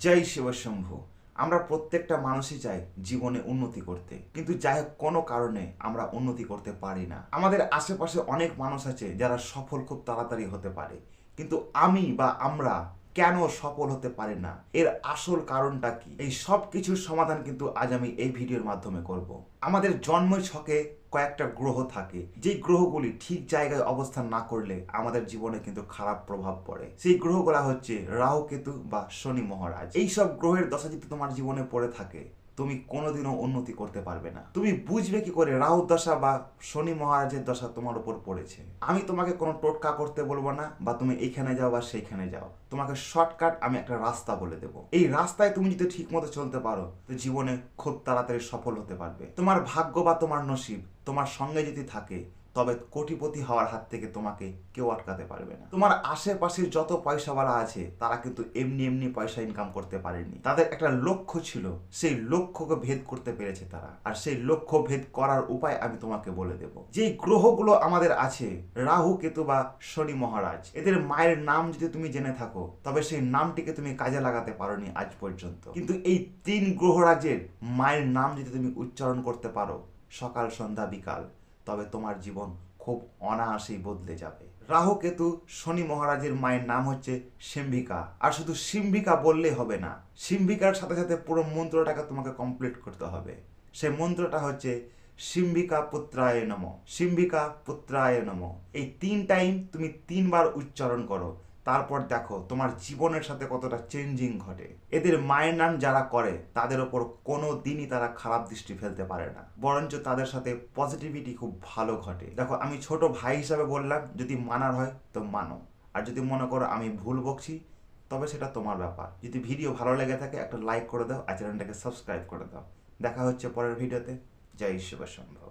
জয় শিবশম্ভু। আমরা প্রত্যেকটা মানুষই চাই জীবনে উন্নতি করতে, কিন্তু যাই হোক কোনো কারণে আমরা উন্নতি করতে পারি না। আমাদের আশেপাশে অনেক মানুষ আছে যারা সফল খুব তাড়াতাড়ি হতে পারে, কিন্তু আমরা কেন সফল হতে পারি না? এর আসল কারণটা কি? এই সব কিছুর সমাধান কিন্তু আজ আমি এই ভিডিওর মাধ্যমে করব। আমাদের জন্ম ছকে কয়েকটা গ্রহ থাকে, যেই গ্রহগুলি ঠিক জায়গায় অবস্থান না করলে আমাদের জীবনে কিন্তু খারাপ প্রভাব পড়ে। সেই গ্রহগুলা হচ্ছে রাহু, কেতু বা শনি মহারাজ। এই সব গ্রহের দশা যদি তোমার জীবনে পড়ে থাকে, তুমি কোনোদিনও উন্নতি করতে পারবে না। তুমি বুঝবে কি করে রাহু দশা বা শনি মহারাজের দশা তোমার উপর পড়েছে? আমি তোমাকে কোনো টোটকা করতে বলবো না, বা তুমি এইখানে যাও বা সেইখানে যাও। তোমাকে শর্টকাট আমি একটা রাস্তা বলে দেবো। এই রাস্তায় তুমি যদি ঠিক মতো চলতে পারো, তো জীবনে খুব তাড়াতাড়ি সফল হতে পারবে। তোমার ভাগ্য বা তোমার নসিব তোমার সঙ্গে যদি থাকে, তবে কোটিপতি হওয়ার হাত থেকে তোমাকে কেউ আটকাতে পারবে না। তোমার আশেপাশে যত পয়সাওয়ালা আছে, তারা কিন্তু এমনি এমনি পয়সা ইনকাম করতে পারেনি। তাদের একটা লক্ষ্য ছিল, সেই লক্ষ্যকে ভেদ করতে পেরেছে তারা। আর সেই লক্ষ্য ভেদ করার উপায় আমি তোমাকে বলে দেব। যেই গ্রহগুলো আমাদের আছে, রাহু, কেতু বা শনি মহারাজ, এদের মায়ের নাম যদি তুমি জেনে থাকো, তবে সেই নামটিকে তুমি কাজে লাগাতে পারোনি আজ পর্যন্ত। কিন্তু এই 3 গ্রহরাজের মায়ের নাম যদি তুমি উচ্চারণ করতে পারো সকাল, সন্ধ্যা, বিকাল, তবে তোমার জীবন খুব অনায়াসেই বদলে যাবে। রাহু, কেতু, শনি মহারাজের মায়ের নাম হচ্ছে সিম্ভিকা। আর শুধু সিম্ভিকা বললেই হবে না, সিম্ভিকার সাথে সাথে পুরো মন্ত্রটাকে তোমাকে কমপ্লিট করতে হবে। সেই মন্ত্রটা হচ্ছে সিম্ভিকা পুত্রায় নমঃ, সিম্ভিকা পুত্রায় নমঃ। এই 3 টাইম তুমি 3 বার উচ্চারণ করো, তারপর দেখো তোমার জীবনের সাথে কতটা চেঞ্জিং ঘটে। এদের মায়ের নাম যারা করে, তাদের ওপর কোনো দিনই তারা খারাপ দৃষ্টি ফেলতে পারে না, বরঞ্চ তাদের সাথে পজিটিভিটি খুব ভালো ঘটে। দেখো, আমি ছোট ভাই হিসাবে বললাম, যদি মানার হয় তো মানো, আর যদি মনে করো আমি ভুল বকছি, তবে সেটা তোমার ব্যাপার। যদি ভিডিও ভালো লেগে থাকে, একটা লাইক করে দাও আর চ্যানেলটাকে সাবস্ক্রাইব করে দাও। দেখা হচ্ছে পরের ভিডিওতে। জয় শিব শম্ভু।